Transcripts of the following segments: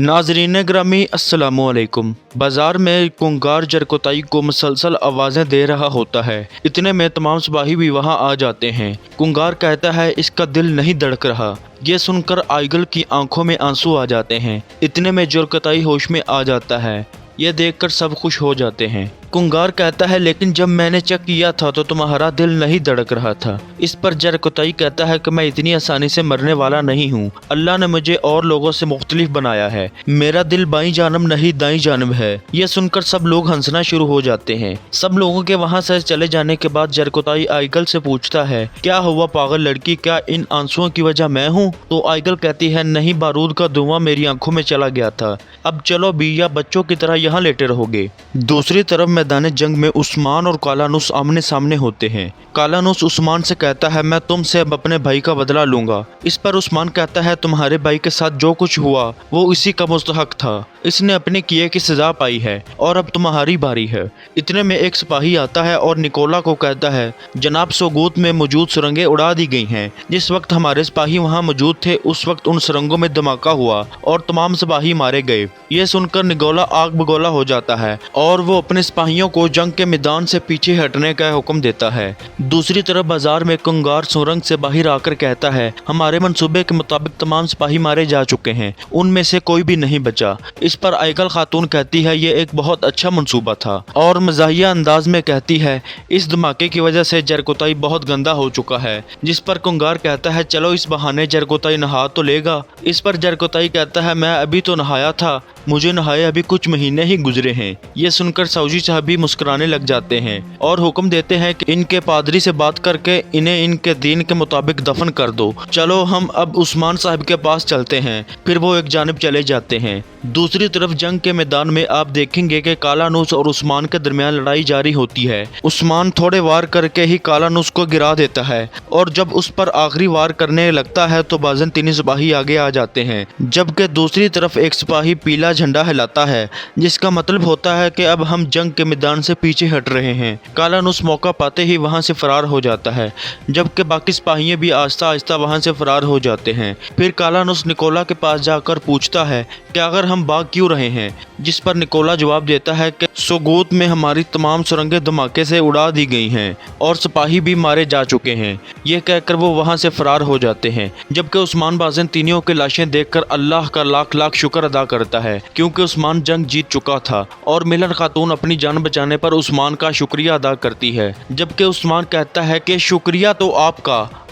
नाज़रीन ग्रामी अस्सलामु अलैकुम। बाजार में कुंगार जरकोताई को मुसलसल आवाज़ें दे रहा होता है। इतने में तमाम सिपाही भी वहां आ जाते हैं। कुंगार कहता है इसका दिल नहीं धड़क रहा। ये सुनकर आइगल की आंखों में आंसू आ जाते हैं। इतने में जरकोताई होश में आ जाता है। यह देखकर सब खुश हो जाते हैं। कुंगार कहता है लेकिन जब मैंने चेक किया था तो तुम्हारा दिल नहीं धड़क रहा था। इस पर जरकोताई कहता है कि मैं इतनी आसानी से मरने वाला नहीं हूँ। अल्लाह ने मुझे और लोगों से मुख्तलिफ बनाया है। मेरा दिल बाईं जानब नहीं दाईं जानब है। यह सुनकर सब लोग हंसना शुरू हो जाते हैं। सब लोगों के वहाँ से चले जाने के बाद जरकोताई आइगल से पूछता है, क्या हुआ पागल लड़की, क्या इन आंसुओं की वजह मैं हूँ? तो आइगल कहती है, नहीं, बारूद का धुआं मेरी आंखों में चला गया था। अब चलो बिया बच्चों की तरह यहाँ लेटे रहोगे। दूसरी तरफ मैदान जंग में उस्मान और कालानूस आमने सामने होते हैं। कालानूस उस्मान से कहता है, मैं तुमसे अब अपने भाई का बदला लूंगा। इस पर उस्मान कहता है, तुम्हारे भाई के साथ जो कुछ हुआ वो इसी का मुस्तहक था। इसने अपने किए की सजा पाई है और अब तुम्हारी बारी है। इतने में एक सिपाही आता है और निकोला को कहता है, जनाब सोगूत में मौजूद सुरंगें उड़ा दी गई हैं। जिस वक्त हमारे सिपाही वहाँ मौजूद थे उस वक्त उन सुरंगों में धमाका हुआ और तमाम सिपाही मारे गए। ये सुनकर निकोला आग बगोला हो जाता है और वो अपने सिपाहियों को जंग के मैदान से पीछे हटने का हुक्म देता है। दूसरी तरफ बाजार में कुंगार सुरंग से बाहर आकर कहता है, हमारे मंसूबे के मुताबिक तमाम सिपाही मारे जा चुके हैं, उनमें से कोई भी नहीं बचा। इस पर आइगल खातून कहती है, ये एक बहुत अच्छा मंसूबा था और मज़ाहिया अंदाज में कहती है, इस धमाके की वजह से जरकोताई बहुत गंदा हो चुका है। जिस पर कुंगार कहता है, चलो इस बहाने जरकोताई नहा तो लेगा। इस पर जरकोताई कहता है, मैं अभी तो नहाया था, मुझे नहाए अभी कुछ महीने ही गुजरे हैं। ये सुनकर सऊजी साहब भी मुस्कुराने लग जाते हैं और हुक्म देते हैं कि इनके पादरी से बात करके इन्हें इनके दीन के मुताबिक दफन कर दो। चलो हम अब उस्मान साहब के पास चलते हैं। फिर वो एक जानिब चले जाते हैं। दूसरी तरफ जंग के मैदान में आप देखेंगे कि कालानूस और उस्मान के दरमियान लड़ाई जारी होती है। उस्मान थोड़े वार करके ही कालानूस को गिरा देता है और जब उस पर आखिरी वार करने लगता है तो बाज़न तीन सिपाही आगे आ जाते हैं, जबकि दूसरी तरफ एक सिपाही पीला झंडा हिलाता है, जिसका मतलब होता है कि अब हम जंग के मैदान से पीछे हट रहे हैं। कालानूस मौका पाते ही वहां से फरार हो जाता है, जबकि बाकी सिपाही भी आहिस्ता आहिस्ता वहां से फरार हो जाते हैं। फिर कालानूस निकोला के पास जाकर पूछता है कि अगर हम भाग क्यों रहे हैं? जिस पर निकोला जवाब देता है कि सोगूत में हमारी तमाम सुरंगें धमाके से उड़ा दी गई हैं और सिपाही भी मारे जा चुके हैं। ये कहकर वो वहां से फरार हो जाते हैं, जबकि उस्मान बाज़न तीनियों की लाशें देखकर अल्लाह का लाख लाख शुक्र अदा करता है, क्योंकि उस्मान जंग जीत चुका था। और मिलन खातून अपनी जान बचाने पर उस्मान का शुक्रिया अदा करती है, जबकि उस्मान कहता है कि शुक्रिया तो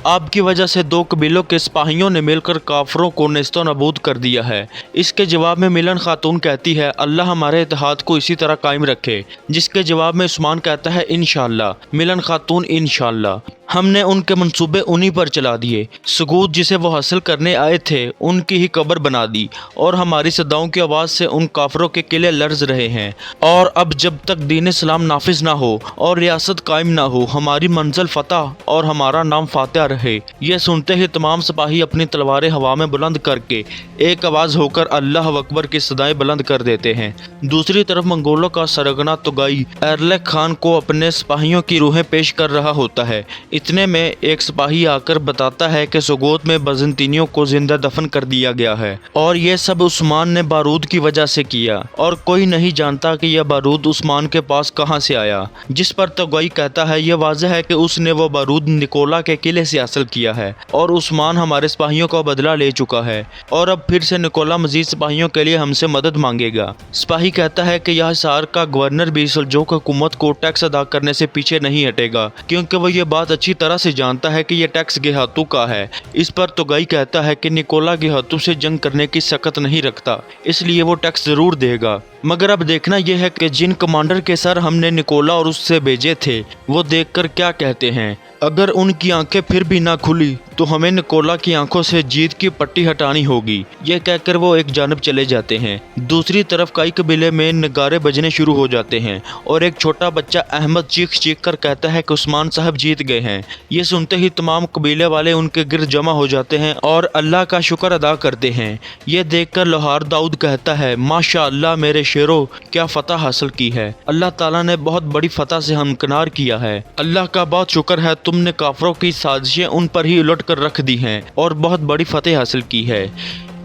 आपकी वजह से दो कबीलों के सिपाहियों ने मिलकर काफरों को नेस्तो नबूद कर दिया है। इसके जवाब में मिलन खातून कहती है, अल्लाह हमारे इत्तेहाद को इसी तरह कायम रखे। जिसके जवाब में उस्मान कहता है, इंशाअल्लाह। मिलन खातून, इंशाअल्लाह। हमने उनके मंसूबे उन्हीं पर चला दिए। सुगूत जिसे वो हासिल करने आए थे उनकी ही कब्र बना दी और हमारी सदाओं की आवाज़ से उन काफरों के किले लर्ज रहे हैं। और अब जब तक दीन इस्लाम नाफिज ना हो और रियासत कायम ना हो, हमारी मंजिल फतह और हमारा नाम फातिहा रहे। यह सुनते ही तमाम सिपाही अपनी तलवारें हवा में बुलंद करके एक आवाज़ होकर अल्लाह अकबर की सदाएं बुलंद कर देते हैं। दूसरी तरफ मंगोलों का सरगना तुगाई एरलक खान को अपने सिपाहियों की रूहें पेश कर रहा होता है। इतने में एक सिपाही आकर बताता है कि सोगोत में बजंतीनियों को जिंदा दफन कर दिया गया है और यह सब उस्मान ने बारूद की वजह से किया और कोई नहीं जानता कि यह बारूद उस्मान के पास कहां से आया। जिस पर तुगाई कहता है, यह वाज़ेह है कि उसने वो बारूद निकोला के किले से हासिल किया है और उस्मान हमारे सिपाहियों का बदला ले चुका है और अब फिर से निकोला मजीद सिपाहियों के लिए हमसे मदद मांगेगा। सिपाही कहता है कि यह हिसार का गवर्नर भी सल्जूक हुकूमत को टैक्स अदा करने से पीछे नहीं हटेगा, क्योंकि वो ये बात अच्छी तरह से जानता है कि यह टैक्स गेहातू का है। इस पर तुगाई कहता है कि निकोला गेहातू से जंग करने की सकत नहीं रखता, इसलिए वो टैक्स जरूर देगा। मगर अब देखना यह है कि जिन कमांडर के सर हमने निकोला और उससे भेजे थे वो देखकर क्या कहते हैं। अगर उनकी आंखें फिर भी ना खुली तो हमें निकोला की आंखों से जीत की पट्टी हटानी होगी। यह कहकर वो एक जानब चले जाते हैं। दूसरी तरफ कई कबीले में नगारे बजने शुरू हो जाते हैं और एक छोटा बच्चा अहमद चीख चीख कर कहता है कि उस्मान साहब जीत गए हैं। ये सुनते ही तमाम कबीले वाले उनके गिर्द जमा हो जाते हैं और अल्लाह का शुक्र अदा करते हैं। ये देखकर लोहार दाऊद कहता है, माशा अल्लाह मेरे शेरों, क्या फतह हासिल की है। अल्लाह ताला ने बहुत बड़ी फतह से हमकिनार किया है। अल्लाह का बहुत शुक्र है, तुमने काफरों की साजिशें उन पर ही उलट कर रख दी हैं और बहुत बड़ी फतेह हासिल की है।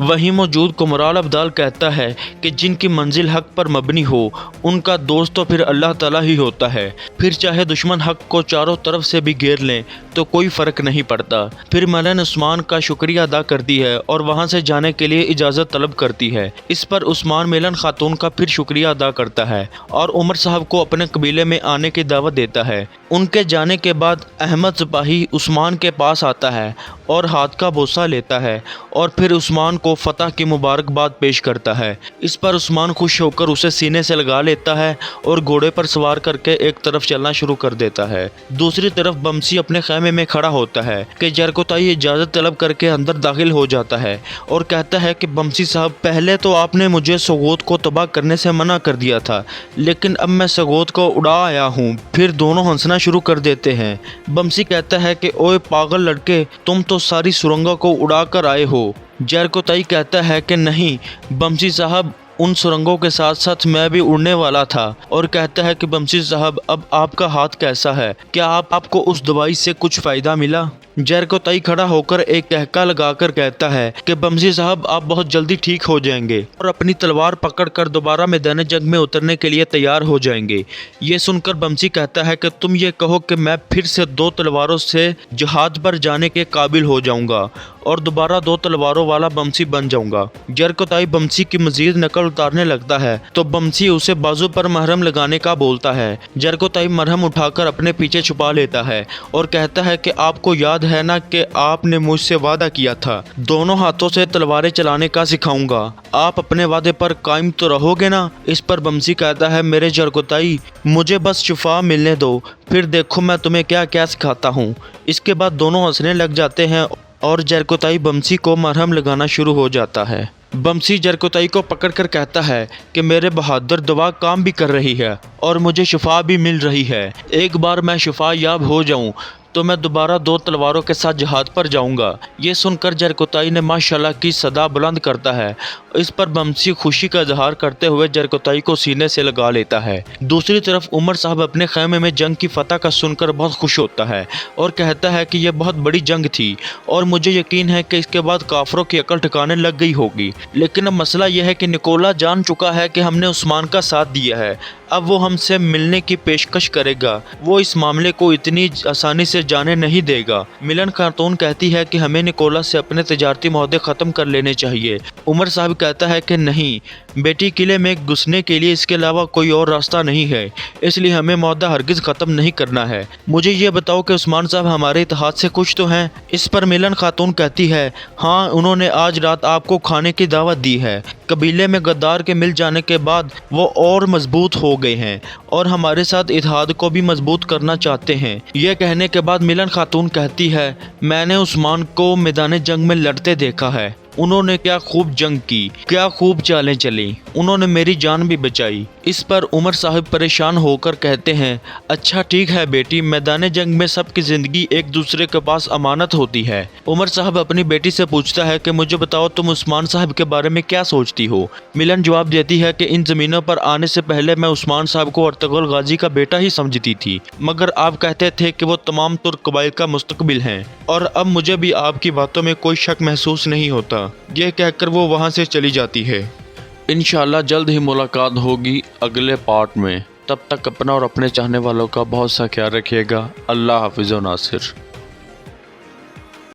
वहीं मौजूद कुमराल अब्दाल कहता है कि जिनकी मंजिल हक पर मबनी हो उनका दोस्त तो फिर अल्लाह ताला ही होता है। फिर चाहे दुश्मन हक को चारों तरफ से भी घेर लें तो कोई फ़र्क नहीं पड़ता। फिर मलन उस्मान का शुक्रिया अदा करती है और वहाँ से जाने के लिए इजाज़त तलब करती है। इस पर उस्मान मिलन खातून का फिर शुक्रिया अदा करता है और उमर साहब को अपने कबीले में आने की दावत देता है। उनके जाने के बाद अहमद सिपाही उस्मान के पास आता है और हाथ का बोसा लेता है और फिर उस्मान को फतह की मुबारकबाद पेश करता है। इस पर उस्मान खुश होकर उसे सीने से लगा लेता है और घोड़े पर सवार करके एक तरफ चलना शुरू कर देता है। दूसरी तरफ बमसी अपने खैमे में खड़ा होता है कि जरकोताई इजाज़त तलब करके अंदर दाखिल हो जाता है और कहता है कि बमसी साहब, पहले तो आपने मुझे सगोत को तबाह करने से मना कर दिया था, लेकिन अब मैं सगोत को उड़ा आया हूँ। फिर दोनों हंसना शुरू कर देते हैं। बमसी कहता है कि ओए पागल लड़के, तुम तो सारी सुरंगों को उड़ा कर आए हो। जरकोताई कहता है कि नहीं बमसी साहब, उन सुरंगों के साथ साथ मैं भी उड़ने वाला था। और कहता है कि बमसी साहब, अब आपका हाथ कैसा है? क्या आपको उस दवाई से कुछ फ़ायदा मिला? जरकोताई खड़ा होकर एक कहका लगाकर कहता है कि बमसी साहब, आप बहुत जल्दी ठीक हो जाएंगे और अपनी तलवार पकड़कर दोबारा मैदान जंग में उतरने के लिए तैयार हो जाएंगे। ये सुनकर बमसी कहता है कि तुम ये कहो कि मैं फिर से 2 तलवारों से जहाज पर जाने के काबिल हो जाऊंगा और दोबारा 2 तलवारों वाला बमसी बन जाऊंगा। जरकोताई बमसी की मजीद नकल उतारने लगता है तो बमसी उसे बाजू पर मरहम लगाने का बोलता है। जरकोताई मरहम उठाकर अपने पीछे छुपा लेता है और कहता है कि आपको याद है ना कि आपने मुझसे वादा किया था, दोनों हाथों से तलवारें चलाने का सिखाऊंगा। आप अपने वादे पर कायम तो रहोगे ना? इस पर बमसी कहता है, मेरे जरकोताई, मुझे बस शिफा मिलने दो, फिर देखो मैं तुम्हें क्या क्या सिखाता हूँ। इसके बाद दोनों हंसने लग जाते हैं और जरकोताई बमसी को मरहम लगाना शुरू हो जाता है। बमसी जरकोताई को पकड़कर कहता है कि मेरे बहादुर दवा काम भी कर रही है और मुझे शिफा भी मिल रही है। एक बार मैं शिफा याब हो जाऊं तो मैं दोबारा 2 तलवारों के साथ जहाज पर जाऊंगा। ये सुनकर जरकोताई ने माशाल्लाह की सदा बुलंद करता है। इस पर बमसी खुशी का इजहार करते हुए जरकोताई को सीने से लगा लेता है। दूसरी तरफ उमर साहब अपने खैमे में जंग की फतह का सुनकर बहुत खुश होता है और कहता है कि यह बहुत बड़ी जंग थी और मुझे यकीन है कि इसके बाद काफरों की अकल ठिकाने लग गई होगी। लेकिन अब मसला यह है कि निकोला जान चुका है कि हमने उस्मान का साथ दिया है। अब वो हमसे मिलने की पेशकश करेगा। वो इस मामले को इतनी आसानी से जाने नहीं देगा। मिलन खातून कहती है कि हमें निकोला से अपने तिजारती मुआहदे ख़त्म कर लेने चाहिए। उमर साहब कहता है कि नहीं बेटी, किले में घुसने के लिए इसके अलावा कोई और रास्ता नहीं है, इसलिए हमें मुआहदा हरगिज़ ख़त्म नहीं करना है। मुझे ये बताओ कि उस्मान साहब हमारे इत्तेहाद से खुश तो हैं? इस पर मिलन खातून कहती है, हाँ, उन्होंने आज रात आपको खाने की दावत दी है। कबीले में गद्दार के मिल जाने के बाद वो और मजबूत हो गए हैं और हमारे साथ इत्तेहाद को भी मजबूत करना चाहते हैं। यह कहने के बाद मिलन खातून कहती है, मैंने उस्मान को मैदान जंग में लड़ते देखा है। उन्होंने क्या खूब जंग की, क्या खूब चालें चली, उन्होंने मेरी जान भी बचाई। इस पर उमर साहब परेशान होकर कहते हैं, अच्छा ठीक है बेटी, मैदान जंग में सबकी ज़िंदगी एक दूसरे के पास अमानत होती है। उमर साहब अपनी बेटी से पूछता है कि मुझे बताओ तुम उस्मान साहब के बारे में क्या सोचती हो? मिलन जवाब देती है कि इन ज़मीनों पर आने से पहले मैं उस्मान साहब को अर्तुगरुल गाजी का बेटा ही समझती थी, मगर आप कहते थे कि वो तमाम तुर्क कबाइल का मुस्तकबिल हैं और अब मुझे भी आपकी बातों में कोई शक महसूस नहीं होता। यह कहकर वो वहाँ से चली जाती है। इंशाअल्लाह जल्द ही मुलाकात होगी अगले पार्ट में। तब तक अपना और अपने चाहने वालों का बहुत सा ख्याल रखिएगा। अल्लाह हाफिज़ व नासिर।